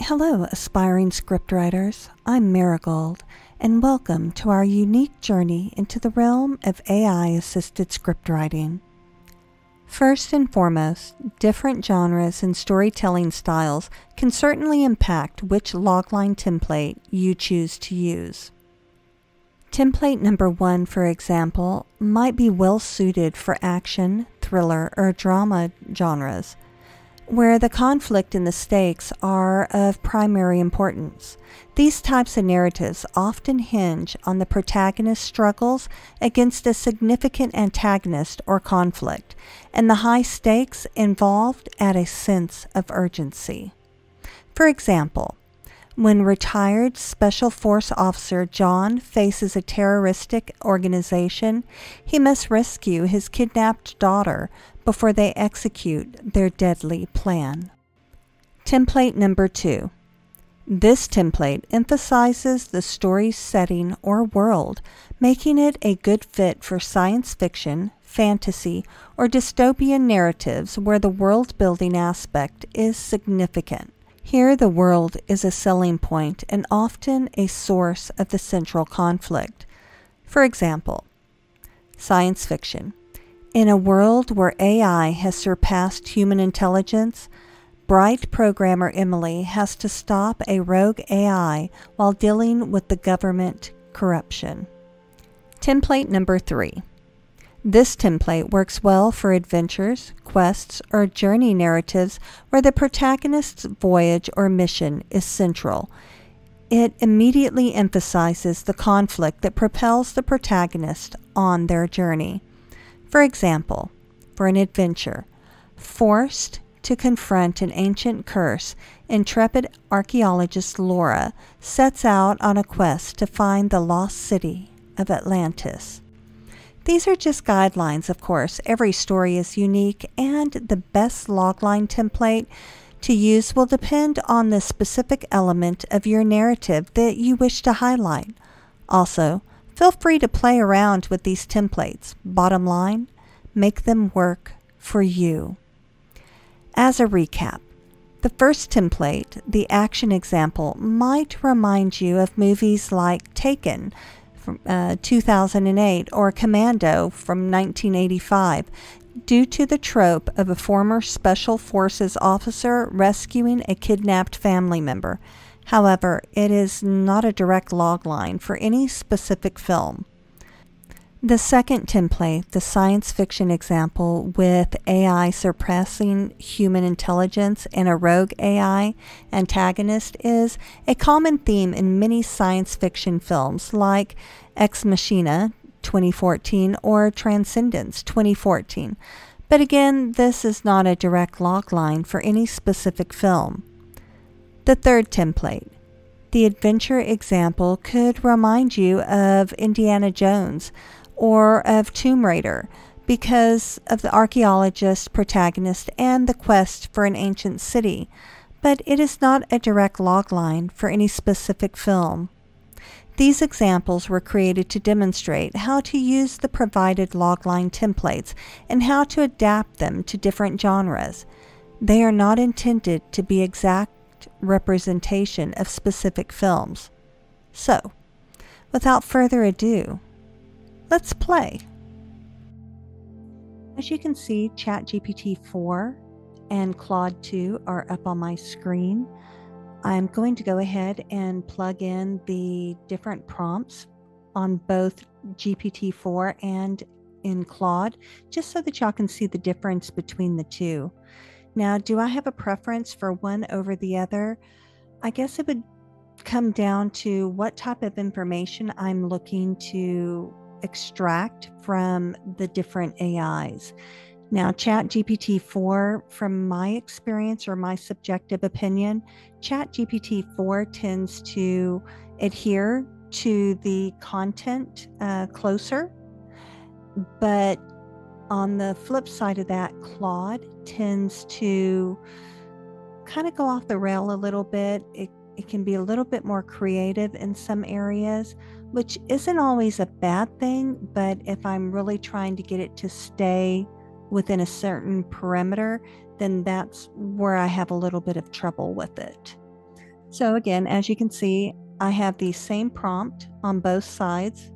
Hello, aspiring scriptwriters. I'm Marigold, and welcome to our unique journey into the realm of AI-assisted scriptwriting. First and foremost, different genres and storytelling styles can certainly impact which logline template you choose to use. Template number 1, for example, might be well suited for action, thriller, or drama genres, where the conflict and the stakes are of primary importance. These types of narratives often hinge on the protagonist's struggles against a significant antagonist or conflict, and the high stakes involved add a sense of urgency. For example, when retired Special Force Officer John faces a terroristic organization, he must rescue his kidnapped daughter before they execute their deadly plan. Template number 2. This template emphasizes the story's setting or world, making it a good fit for science fiction, fantasy, or dystopian narratives where the world-building aspect is significant. Here, the world is a selling point and often a source of the central conflict. For example, science fiction. In a world where AI has surpassed human intelligence, bright programmer Emily has to stop a rogue AI while dealing with the government corruption. Template number 3. This template works well for adventures, quests, or journey narratives where the protagonist's voyage or mission is central. It immediately emphasizes the conflict that propels the protagonist on their journey. For example, for an adventure, forced to confront an ancient curse, intrepid archaeologist Laura sets out on a quest to find the lost city of Atlantis. These are just guidelines, of course. Every story is unique, and the best logline template to use will depend on the specific element of your narrative that you wish to highlight. Also, feel free to play around with these templates. Bottom line, make them work for you. As a recap, the first template, the action example, might remind you of movies like Taken from 2008 or Commando from 1985 due to the trope of a former Special Forces officer rescuing a kidnapped family member. However, it is not a direct logline for any specific film. The second template, the science fiction example with AI surpassing human intelligence and a rogue AI antagonist, is a common theme in many science fiction films like Ex Machina 2014 or Transcendence 2014. But again, this is not a direct logline for any specific film. The third template, the adventure example, could remind you of Indiana Jones or of Tomb Raider because of the archaeologist protagonist and the quest for an ancient city, but it is not a direct logline for any specific film. These examples were created to demonstrate how to use the provided logline templates and how to adapt them to different genres. They are not intended to be exact representation of specific films. So, without further ado, let's play. As you can see, ChatGPT 4 and Claude 2 are up on my screen. I'm going to go ahead and plug in the different prompts on both GPT-4 and in Claude, just so that y'all can see the difference between the two. Now, do I have a preference for one over the other? I guess it would come down to what type of information I'm looking to extract from the different AIs. Now, ChatGPT-4, from my experience or my subjective opinion, ChatGPT-4 tends to adhere to the content closer, but on the flip side of that, Claude tends to kind of go off the rail a little bit. It can be a little bit more creative in some areas, which isn't always a bad thing, but if I'm really trying to get it to stay within a certain perimeter, then that's where I have a little bit of trouble with it. So again, as you can see, I have the same prompt on both sides.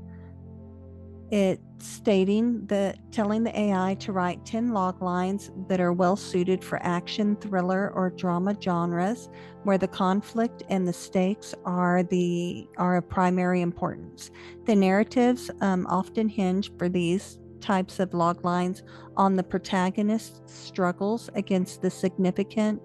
It's telling the AI to write 10 log lines that are well suited for action, thriller, or drama genres, where the conflict and the stakes are of primary importance. The narratives often hinge for these types of log lines on the protagonist's struggles against the significant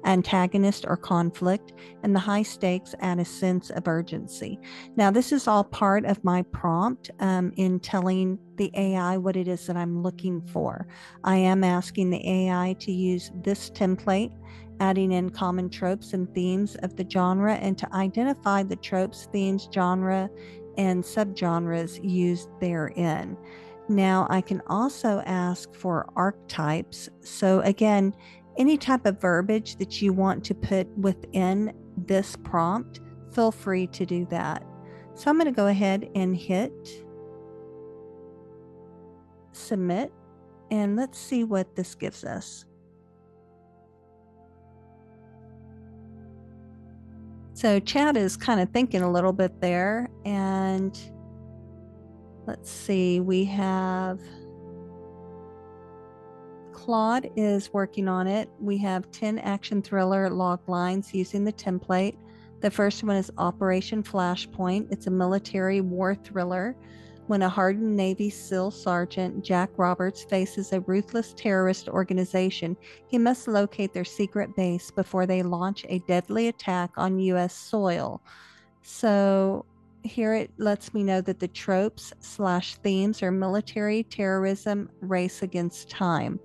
antagonist or conflict, and the high stakes add a sense of urgency. Now, this is all part of my prompt in telling the AI what it is that I'm looking for. I am asking the AI to use this template, adding in common tropes and themes of the genre, and to identify the tropes, themes, genre, and subgenres used therein. Now, I can also ask for archetypes. So again, any type of verbiage that you want to put within this prompt, feel free to do that. So I'm going to go ahead and hit submit, and let's see what this gives us. So Chat is kind of thinking a little bit there, and let's see, we have Claude is working on it. We have 10 action thriller log lines using the template. The first one is Operation Flashpoint. It's a military war thriller. When a hardened Navy SEAL Sergeant, Jack Roberts, faces a ruthless terrorist organization, he must locate their secret base before they launch a deadly attack on U.S. soil. So here it lets me know that the tropes/themes are military, terrorism, race against time.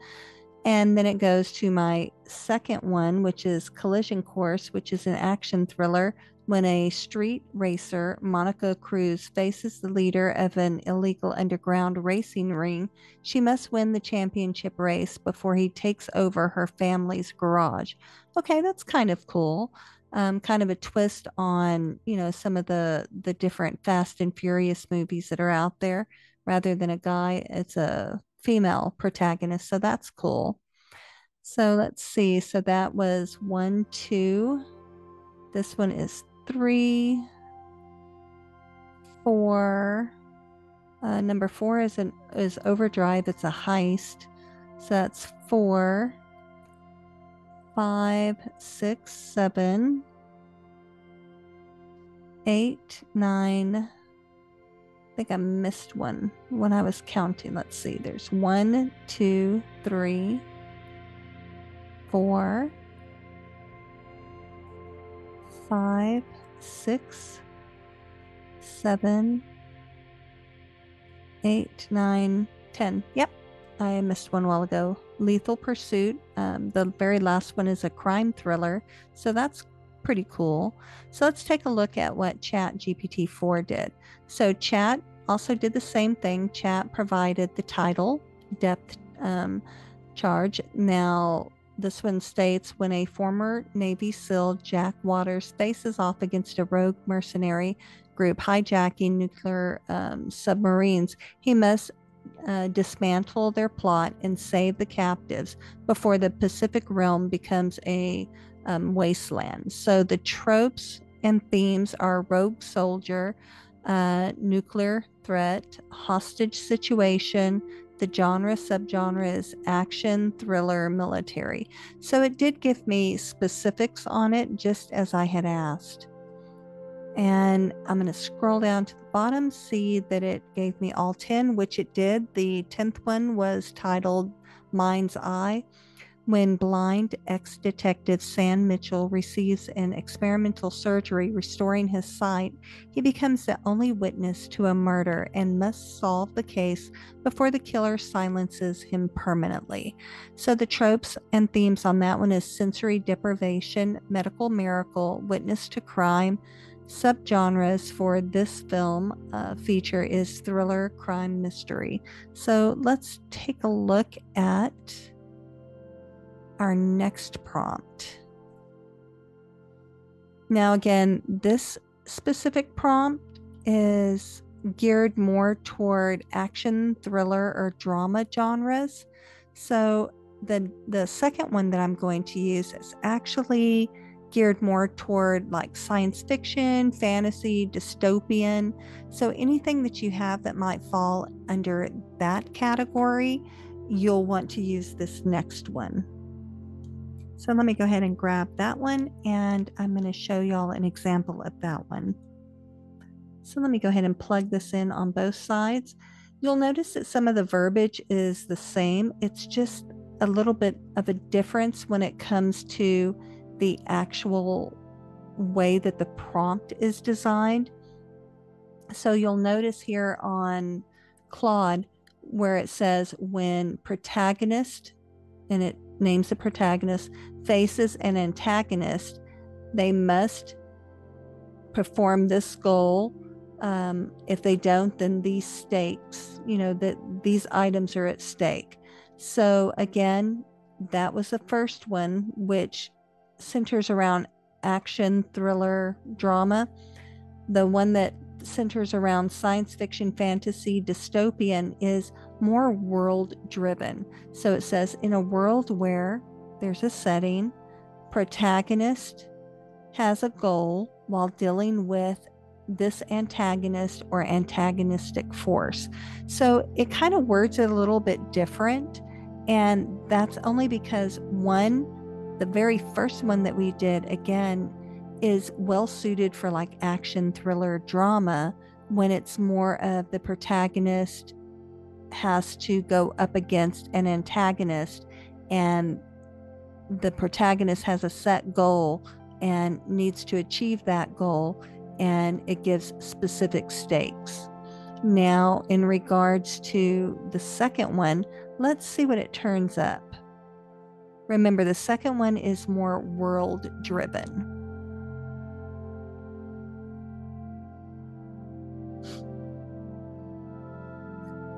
And then it goes to my second one, which is Collision Course, which is an action thriller. When a street racer, Monica Cruz, faces the leader of an illegal underground racing ring, she must win the championship race before he takes over her family's garage. Okay, that's kind of cool. Kind of a twist on, some of the different Fast and Furious movies that are out there. Rather than a guy, it's a female protagonist. So that's cool. So let's see. So that was 1, 2. This one is 3, 4. Number 4 is Overdrive. It's a heist. So that's 4, 5, 6, 7, 8, 9. I think I missed one when I was counting. Let's see. There's 1, 2, 3, 4, 5, 6, 7, 8, 9, 10. Yep, I missed one while ago. Lethal Pursuit. The very last one is a crime thriller. So that's pretty cool. So let's take a look at what ChatGPT 4 did. So Chat also did the same thing. Chat provided the title, depth charge. Now, this one states, when a former Navy SEAL, Jack Waters, faces off against a rogue mercenary group hijacking nuclear submarines, he must dismantle their plot and save the captives before the Pacific realm becomes a wasteland. So the tropes and themes are rogue soldier, nuclear threat, hostage situation. The subgenre is action, thriller, military. So it did give me specifics on it, just as I had asked. And I'm going to scroll down to the bottom, see that it gave me all 10, which it did. The 10th one was titled Mind's Eye. When blind ex-detective Sam Mitchell receives an experimental surgery restoring his sight, he becomes the only witness to a murder and must solve the case before the killer silences him permanently. So the tropes and themes on that one is sensory deprivation, medical miracle, witness to crime. Subgenres for this film feature is thriller, crime, mystery. So let's take a look at our next prompt. Now, again, this specific prompt is geared more toward action, thriller, or drama genres. So the second one that I'm going to use is actually geared more toward like science fiction, fantasy, dystopian. So anything that you have that might fall under that category, you'll want to use this next one. So let me go ahead and grab that one, and I'm going to show y'all an example of that one. So let me go ahead and plug this in on both sides. You'll notice that some of the verbiage is the same. It's just a little bit of a difference when it comes to the actual way that the prompt is designed. So you'll notice here on Claude where it says when protagonist, and it names the protagonist, faces an antagonist, they must perform this goal. If they don't, then these stakes, that these items are at stake. So again, that was the first one, which centers around action, thriller, drama. The one that centers around science fiction, fantasy, dystopian is more world driven. So it says in a world where there's a setting, protagonist has a goal while dealing with this antagonist or antagonistic force. So it kind of words it a little bit different. And that's only because the very first one that we did, again, is well suited for like action, thriller, drama, when it's more of the protagonist has to go up against an antagonist, and the protagonist has a set goal and needs to achieve that goal, and it gives specific stakes. Now, in regards to the second one, let's see what it turns up. Remember, the second one is more world driven.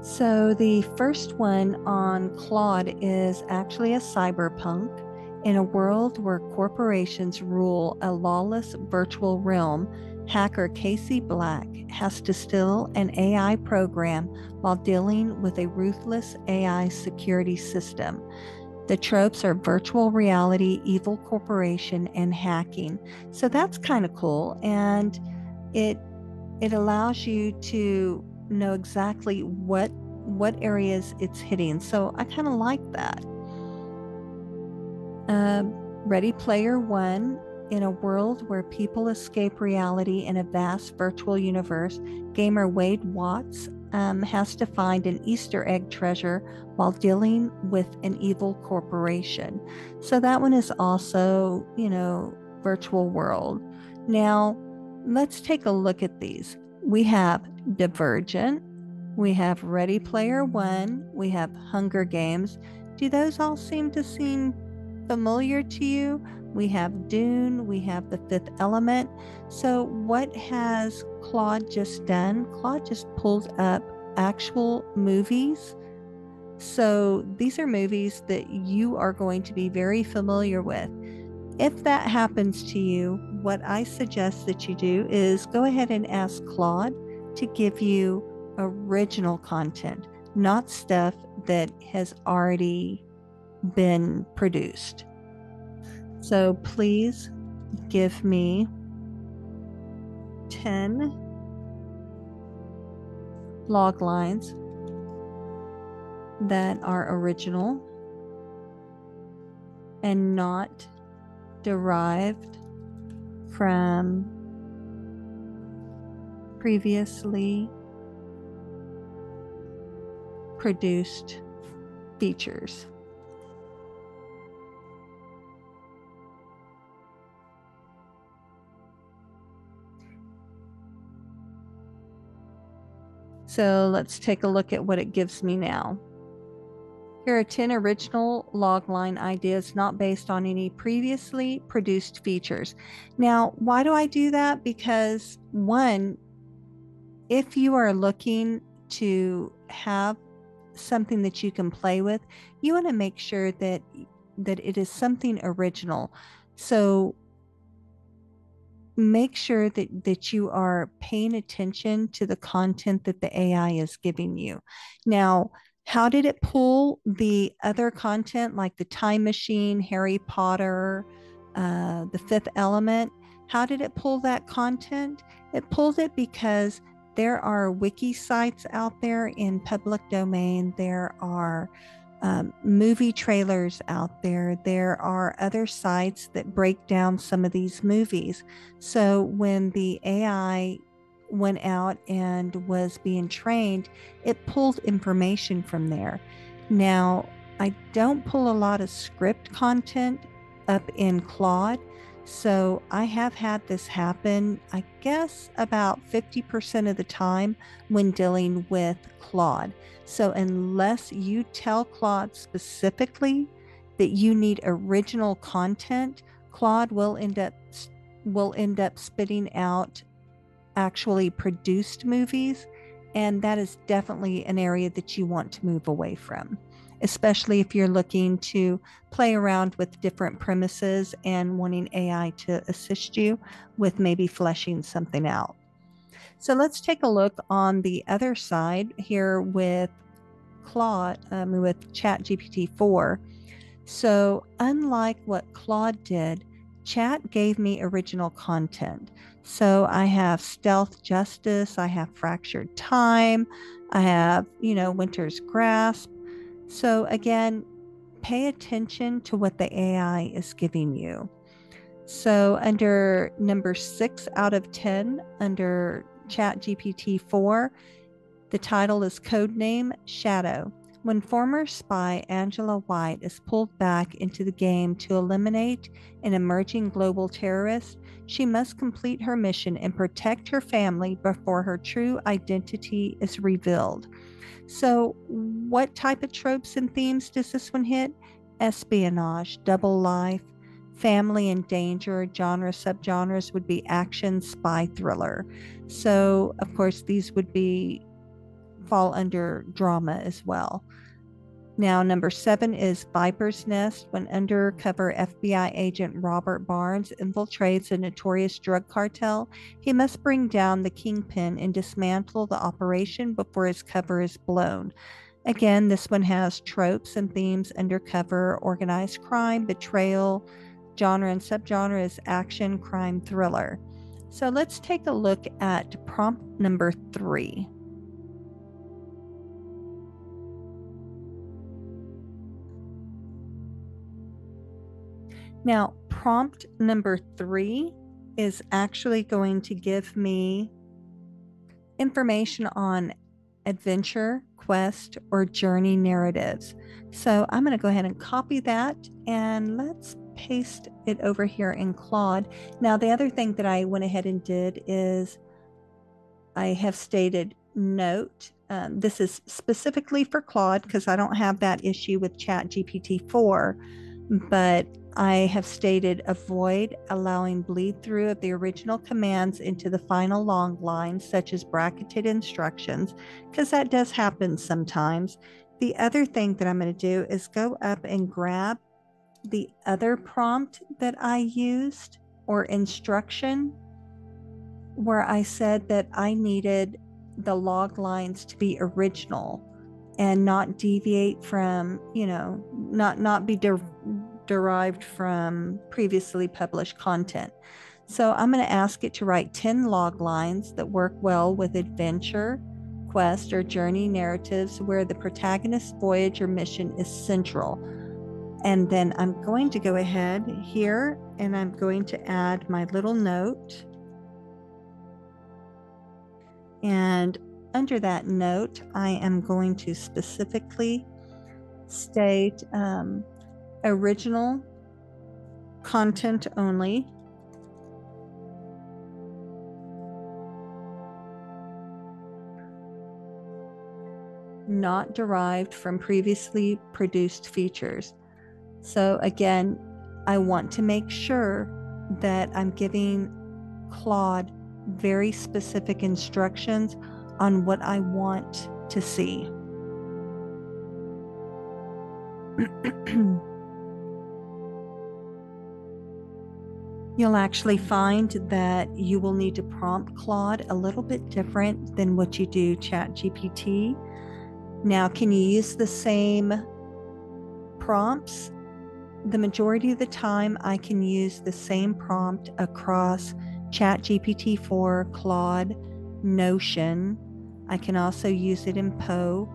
So the first one on Claude is actually a cyberpunk. In a world where corporations rule a lawless virtual realm, hacker Casey Black has to steal an AI program while dealing with a ruthless AI security system. The tropes are virtual reality, evil corporation, and hacking. So that's kind of cool, and it allows you to know exactly what areas it's hitting. So I kind of like that. Ready Player One. In a world where people escape reality in a vast virtual universe, gamer Wade Watts has to find an Easter egg treasure while dealing with an evil corporation. So that one is also, virtual world. Now, let's take a look at these. We have Divergent, we have Ready Player One, we have Hunger Games. Do those all seem familiar to you? We have Dune, we have The Fifth Element. So what has Claude just done? Claude just pulled up actual movies. So these are movies that you are going to be very familiar with. If that happens to you, what I suggest that you do is go ahead and ask Claude to give you original content, not stuff that has already been produced. So please give me 10 log lines that are original and not derived from previously produced features. So let's take a look at what it gives me now. Here are 10 original logline ideas not based on any previously produced features. Now, why do I do that? Because one, if you are looking to have something that you can play with, you want to make sure that it is something original. So make sure that you are paying attention to the content that the AI is giving you. Now, how did it pull the other content like the Time Machine, Harry Potter, The Fifth Element. How did it pull that content? It pulled it because there are wiki sites out there in public domain. There are movie trailers out there. There are other sites that break down some of these movies. So when the AI went out and was being trained, it pulled information from there. Now, I don't pull a lot of script content up in Claude. So I have had this happen, I guess, about 50% of the time when dealing with Claude. So unless you tell Claude specifically that you need original content, Claude will end up spitting out actually produced movies, and that is definitely an area that you want to move away from, especially if you're looking to play around with different premises and wanting AI to assist you with maybe fleshing something out. So let's take a look on the other side here with Claude, with ChatGPT 4. So unlike what Claude did, Chat gave me original content. So I have Stealth Justice, I have Fractured Time, I have, Winter's Grasp. So again, pay attention to what the AI is giving you. So under number 6 out of 10, under ChatGPT 4, the title is Codename Shadow. When former spy Angela White is pulled back into the game to eliminate an emerging global terrorist, she must complete her mission and protect her family before her true identity is revealed. So, what type of tropes and themes does this one hit? Espionage, double life, family and danger. Subgenres would be action, spy, thriller. So, of course, these would fall under drama as well. Now, number 7 is Viper's Nest. When undercover FBI agent Robert Barnes infiltrates a notorious drug cartel, he must bring down the kingpin and dismantle the operation before his cover is blown. Again, this one has tropes and themes: undercover, organized crime, betrayal. Genre and subgenre is action, crime, thriller. So let's take a look at prompt number 3. Now, prompt number 3 is actually going to give me information on adventure, quest, or journey narratives. So I'm going to go ahead and copy that, and let's paste it over here in Claude. Now, the other thing that I went ahead and did is I have stated note. This is specifically for Claude because I don't have that issue with ChatGPT 4, but I have stated avoid allowing bleed through of the original commands into the final long lines, such as bracketed instructions, because that does happen sometimes. The other thing that I'm going to do is go up and grab the other prompt that I used, or instruction, where I said that I needed the log lines to be original and not deviate from, not be derived from previously published content. So I'm going to ask it to write 10 log lines that work well with adventure, quest, or journey narratives where the protagonist's voyage or mission is central. And then I'm going to go ahead here and I'm going to add my little note. And under that note, I am going to specifically state original content only. Not derived from previously produced features. So again, I want to make sure that I'm giving Claude very specific instructions on what I want to see. You'll actually find that you will need to prompt Claude a little bit different than what you do ChatGPT. Now, can you use the same prompts the majority of the time, I can use the same prompt across ChatGPT 4, Claude, Notion. I can also use it in Poe,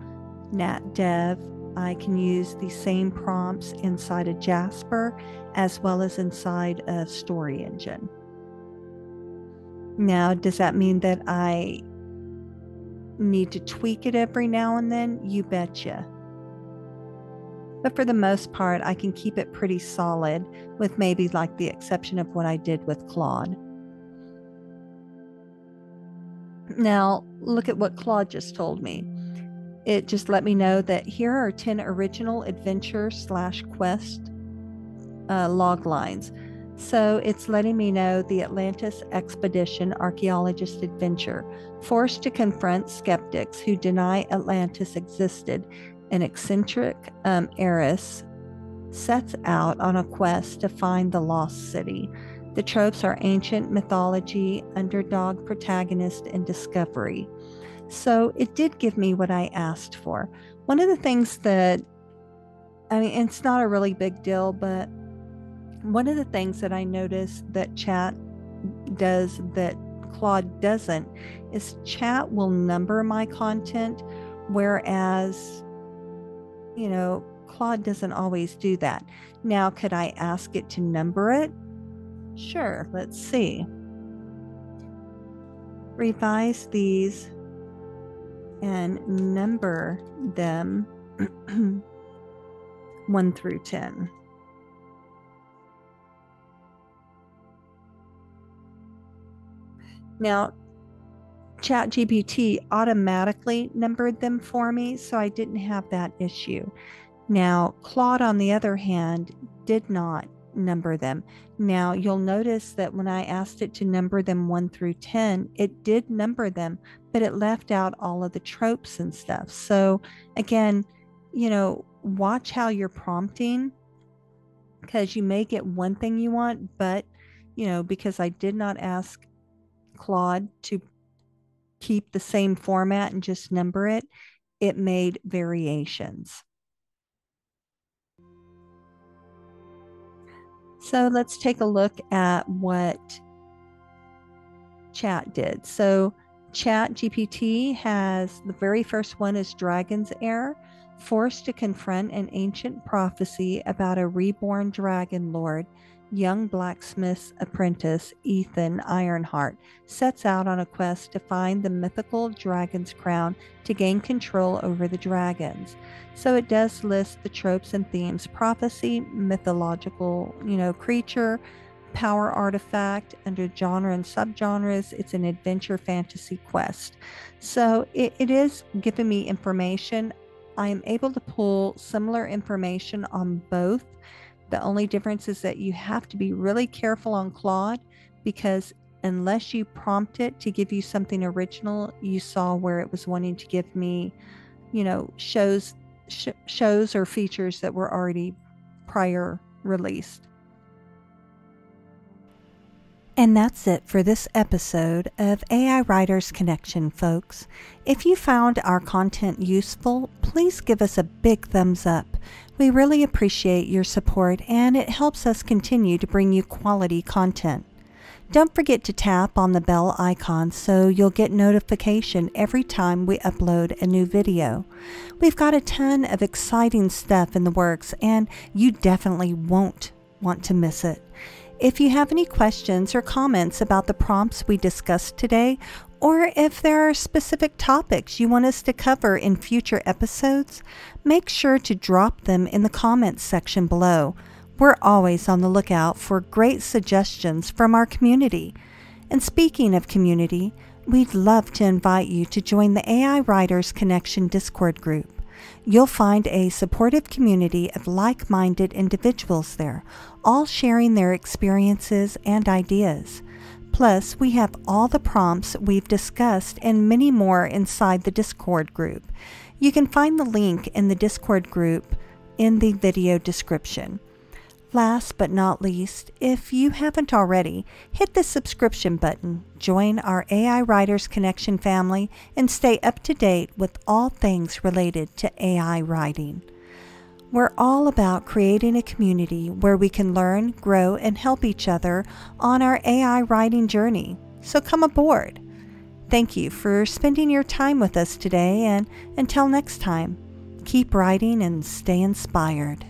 NatDev. I can use the same prompts inside of Jasper as well as inside of Story Engine. Now, does that mean that I need to tweak it every now and then? You betcha. But for the most part, I can keep it pretty solid, with maybe like the exception of what I did with Claude. Now, look at what Claude just told me. It just let me know that here are 10 original adventure/quest loglines. So it's letting me know the Atlantis Expedition Archaeologist Adventure, forced to confront skeptics who deny Atlantis existed. An eccentric heiress sets out on a quest to find the lost city. The tropes are ancient mythology, underdog protagonist, and discovery. So it did give me what I asked for. One of the things that, it's not a really big deal, but one of the things that I noticed that Chat does that Claude doesn't is Chat will number my content, whereas, Claude doesn't always do that. Now, could I ask it to number it? Sure, let's see. Revise these and number them 1 through 10. Now, ChatGPT automatically numbered them for me, so I didn't have that issue. Now, Claude, on the other hand, did not number them. Now, you'll notice that when I asked it to number them 1 through 10, it did number them, but it left out all of the tropes and stuff. So again, watch how you're prompting, because you may get one thing you want, but, because I did not ask Claude to keep the same format and just number it, it made variations. So let's take a look at what Chat did. So ChatGPT has, the very first one is Dragon's Heir, forced to confront an ancient prophecy about a reborn dragon lord. Young blacksmith's apprentice, Ethan Ironheart, sets out on a quest to find the mythical dragon's crown to gain control over the dragons. So it does list the tropes and themes: prophecy, mythological, creature, power artifact. Under genre and subgenres, it's an adventure fantasy quest. So it is giving me information. I am able to pull similar information on both. The only difference is that you have to be really careful on Claude, because unless you prompt it to give you something original, you saw where it was wanting to give me, shows or features that were already prior released. And that's it for this episode of AI Writers Connection, folks. If you found our content useful, please give us a big thumbs up. We really appreciate your support, and it helps us continue to bring you quality content. Don't forget to tap on the bell icon so you'll get notification every time we upload a new video. We've got a ton of exciting stuff in the works, and you definitely won't want to miss it. If you have any questions or comments about the prompts we discussed today, or if there are specific topics you want us to cover in future episodes, make sure to drop them in the comments section below. We're always on the lookout for great suggestions from our community. And speaking of community, we'd love to invite you to join the AI Writers Connection Discord group. You'll find a supportive community of like-minded individuals there, all sharing their experiences and ideas. Plus, we have all the prompts we've discussed and many more inside the Discord group. You can find the link in the Discord group in the video description. Last but not least, if you haven't already, hit the subscription button, join our AI Writers Connection family, and stay up to date with all things related to AI writing. We're all about creating a community where we can learn, grow, and help each other on our AI writing journey. So come aboard. Thank you for spending your time with us today, and until next time, keep writing and stay inspired.